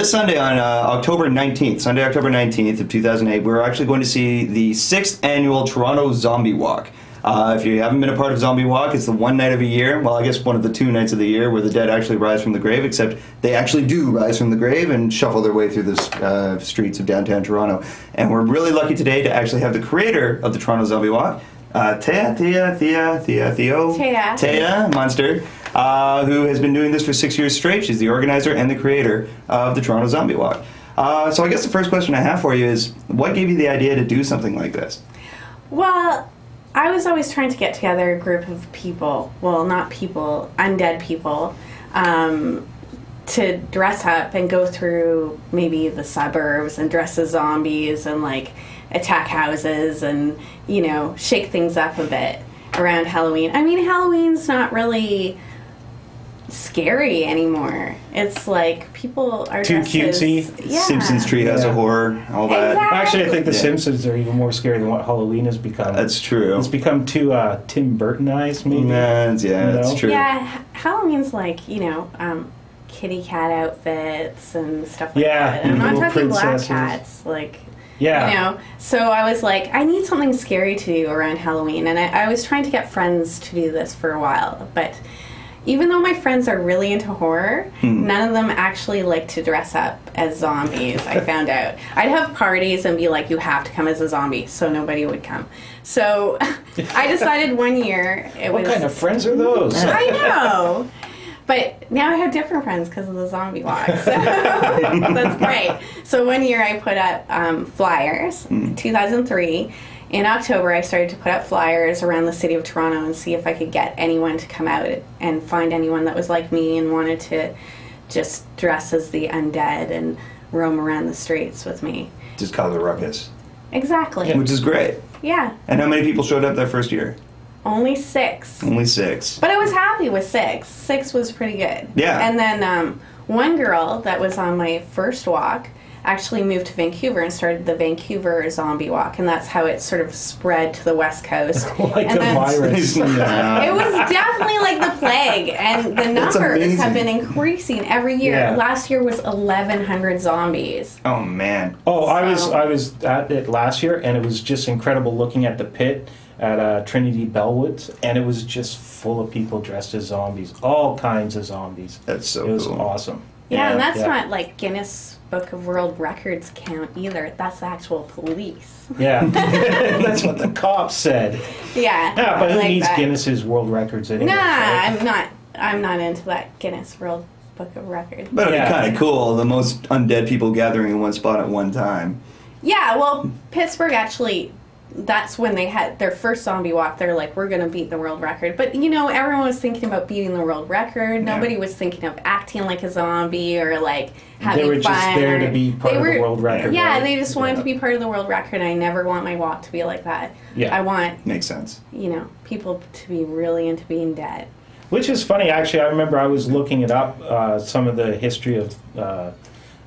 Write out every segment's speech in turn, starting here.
this Sunday on October 19th, Sunday, October 19th of 2008, we're actually going to see the 6th annual Toronto Zombie Walk. If you haven't been a part of Zombie Walk, it's the one night of a year, well, I guess one of the 2 nights of the year where the dead actually rise from the grave, except they actually do rise from the grave and shuffle their way through the streets of downtown Toronto. And we're really lucky today to actually have the creator of the Toronto Zombie Walk, Thea Munster, who has been doing this for 6 years straight. She's the organizer and the creator of the Toronto Zombie Walk. So I guess the first question I have for you is, what gave you the idea to do something like this? Well, I was always trying to get together a group of people, well, not people, undead people, to dress up and go through maybe the suburbs and dress as zombies and, like, attack houses and, you know, shake things up a bit around Halloween. I mean, Halloween's not really scary anymore. It's like people are too cutesy. Simpsons Treehouse of Horror, all that. Exactly. Actually, I think The Simpsons are even more scary than what Halloween has become. That's true. It's become too Tim Burtonized, maybe. That's true. Yeah, Halloween's like, you know, kitty cat outfits and stuff like that. And I'm not talking princesses. black cats, like. Yeah. You know, so I was like, I need something scary to do around Halloween, and I was trying to get friends to do this for a while, but even though my friends are really into horror, none of them actually like to dress up as zombies, I found out. I'd have parties and be like, you have to come as a zombie, so nobody would come. So I decided one year What kind of friends are those? I know! But now I have different friends because of the zombie walk. So that's great. So one year I put up flyers, 2003. In October, I started to put up flyers around the city of Toronto and see if I could get anyone to come out and find anyone that was like me and wanted to just dress as the undead and roam around the streets with me. Just cause a ruckus. Exactly. Which is great. Yeah. And how many people showed up that first year? Only 6. Only 6. But I was happy with 6. 6 was pretty good. Yeah. And then one girl that was on my first walk actually moved to Vancouver and started the Vancouver Zombie Walk, and that's how it sort of spread to the West Coast. Like and a virus. It was definitely like the plague, and the numbers have been increasing every year. Yeah. Last year was 1,100 zombies. Oh, man. Oh, I was at it last year, and it was just incredible looking at the pit at Trinity Bellwoods, and it was just full of people dressed as zombies, all kinds of zombies. That's so cool. It was awesome. Yeah, and that's not like Guinness Book of World Records count either. That's the actual police. Yeah, that's what the cops said. Yeah. Yeah, but who like needs that. Guinness's World Records anyway? Nah, right? I'm not into that Guinness World Book of Records. But it'd be kind of cool, the most undead people gathering in one spot at one time. Yeah, well, Pittsburgh actually, that's when they had their first zombie walk. They're like, we're going to beat the world record. But, you know, everyone was thinking about beating the world record. Yeah. Nobody was thinking of acting like a zombie or, like, having fun. fun. They were just there to be part of the world record. Yeah, right? they just wanted to be part of the world record. I never want my walk to be like that. Yeah. I want, Makes sense. you know, people to be really into being dead. Which is funny, actually. I remember I was looking it up, some of the history of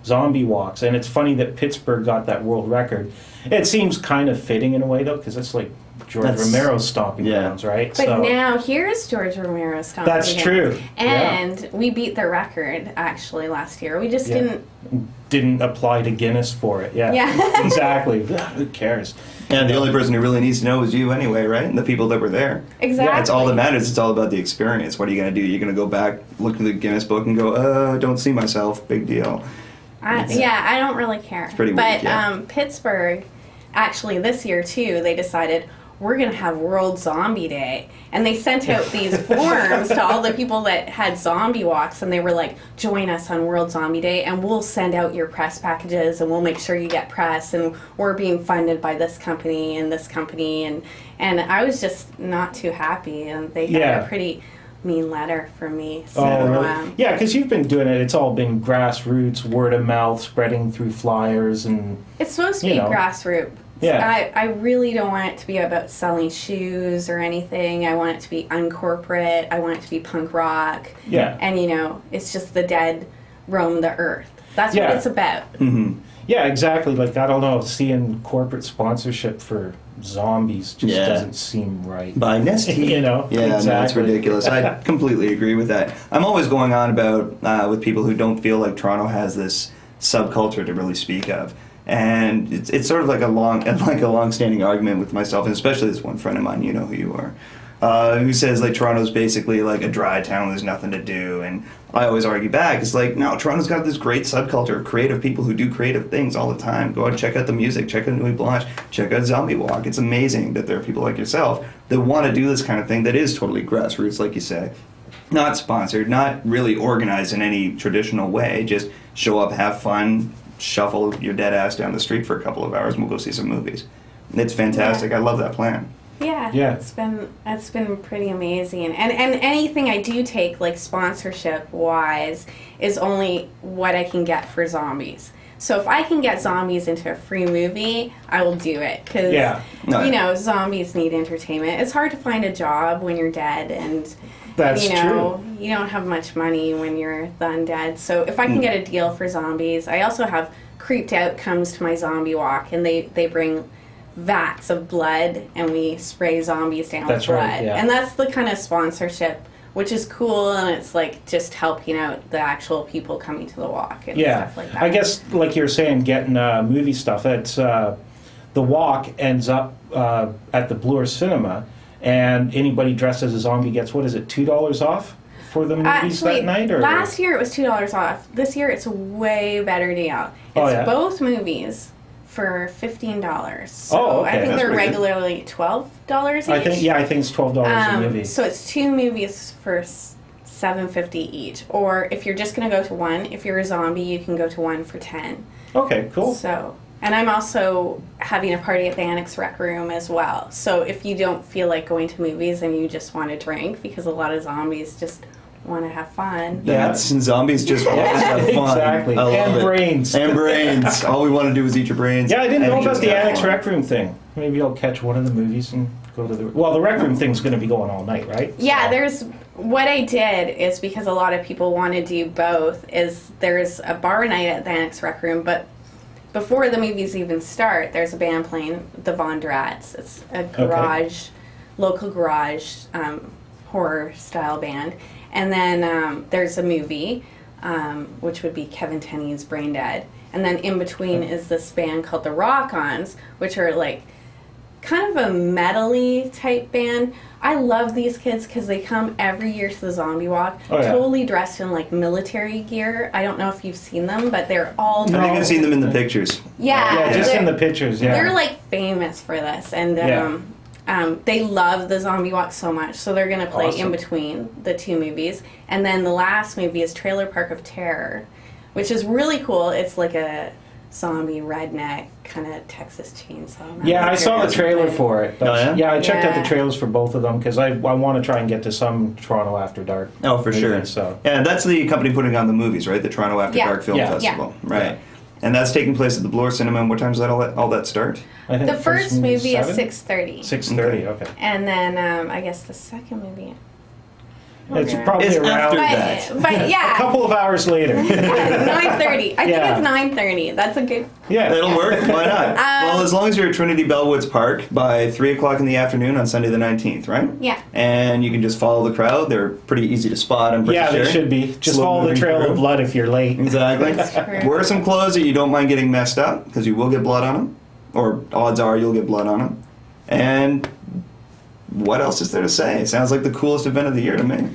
zombie walks, and it's funny that Pittsburgh got that world record. It seems kind of fitting in a way, though, because it's like George Romero's stomping grounds, right? But now here's George Romero stomping. That's true. And we beat the record, actually, last year. We just didn't apply to Guinness for it. Yeah. Exactly. Who cares? And the only person who really needs to know is you anyway, right? And the people that were there. Exactly. Yeah, that's all that matters. It's all about the experience. What are you going to do? You're going to go back, look at the Guinness book and go, I don't see myself. Big deal. I don't really care. It's pretty weak, But Pittsburgh, actually this year too, they decided we're going to have World Zombie Day. And they sent out these forms to all the people that had zombie walks, and they were like, join us on World Zombie Day, and we'll send out your press packages, and we'll make sure you get press, and we're being funded by this company and this company. And I was just not too happy, and they got a pretty mean letter from me. So, really? Yeah, because you've been doing it. It's all been grassroots, word of mouth, spreading through flyers, and it's supposed to be grassroots. Yeah. I really don't want it to be about selling shoes or anything. I want it to be uncorporate. I want it to be punk rock. Yeah. And, you know, it's just the dead roam the earth. That's what it's about. Mm-hmm. Yeah, exactly. Like, I don't know, seeing corporate sponsorship for zombies just doesn't seem right. By Nestle. You know? Yeah, exactly. no, it's ridiculous. I completely agree with that. I'm always going on about with people who don't feel like Toronto has this subculture to really speak of. And it's sort of like a long-standing argument with myself, and especially this one friend of mine, you know who you are, who says like Toronto's basically like a dry town, there's nothing to do. And I always argue back, it's like, no, Toronto's got this great subculture of creative people who do creative things all the time. Go out and check out the music, check out Nuit Blanche, check out Zombie Walk. It's amazing that there are people like yourself that want to do this kind of thing that is totally grassroots, like you say. Not sponsored, not really organized in any traditional way, just show up, have fun, shuffle your dead ass down the street for a couple of hours and we'll go see some movies. It's fantastic. I love that plan. Yeah. It's been pretty amazing. And anything I do take, like sponsorship wise, is only what I can get for zombies. So if I can get zombies into a free movie, I will do it. Because, you know, zombies need entertainment. It's hard to find a job when you're dead, and that's you know, true. You don't have much money when you're the undead. So if I can get a deal for zombies, I also have Creeped Out comes to my zombie walk, and they bring vats of blood, and we spray zombies down with blood. Right, yeah. And that's the kind of sponsorship, which is cool, and it's like just helping out the actual people coming to the walk and stuff like that. I guess, like you were saying, getting movie stuff, it's the walk ends up at the Bloor Cinema, and anybody dressed as a zombie gets, what is it, $2 off for the movies that night? Or last year it was $2 off. This year it's a way better deal. It's both movies for $15. So I think they're regularly $12 each. I think it's $12 a movie. So it's 2 movies for $7.50 each. Or if you're just going to go to one, if you're a zombie, you can go to one for $10. Okay, cool. So, and I'm also having a party at the Annex Rec Room as well. So if you don't feel like going to movies and you just want to drink, because a lot of zombies just want to have fun. Zombies just want to have fun. Exactly. And brains. And brains. All we want to do is eat your brains. Yeah, I didn't know about the Annex Rec Room thing. Maybe I'll catch one of the movies and go to the... Well, the Rec Room thing's going to be going all night, right? Yeah, what I did is, because a lot of people want to do both, is there's a bar night at the Annex Rec Room, but before the movies even start, there's a band playing, the Von Drats. It's a local garage horror-style band. And then there's a movie, which would be Kevin Tenney's Brain Dead. And then in between is this band called the Rock-Ons, which are like kind of a metal-y type band. I love these kids because they come every year to the Zombie Walk, totally dressed in like military gear. I don't know if you've seen them, but they're all... I think I've seen them in the pictures. Yeah. Just in the pictures, They're like famous for this. And they love the Zombie Walk so much, so they're going to play in between the 2 movies. And then the last movie is Trailer Park of Terror, which is really cool. It's like a zombie redneck kind of Texas Chainsaw. Yeah, I saw the trailer for it. Yeah, I checked out the trailers for both of them because I want to try and get to some Toronto After Dark. Oh, for sure. So. Yeah, that's the company putting on the movies, right? The Toronto After Dark Film Festival. Yeah. Right. Yeah. And that's taking place at the Bloor Cinema. And what time does all that start? I think the first movie is 6:30. 6:30, okay. And then I guess the second movie... It's probably around after that. But yeah. A couple of hours later. 9:30. I think it's 9:30. That's a good... Yeah. That'll work. Why not? Well, as long as you're at Trinity Bellwoods Park by 3 o'clock in the afternoon on Sunday the 19th, right? Yeah. And you can just follow the crowd. They're pretty easy to spot, I'm pretty sure. Yeah, they should be. Just follow the trail of blood if you're late. Exactly. Wear some clothes that you don't mind getting messed up, because you will get blood on them. Or odds are you'll get blood on them. And what else is there to say? It sounds like the coolest event of the year to me.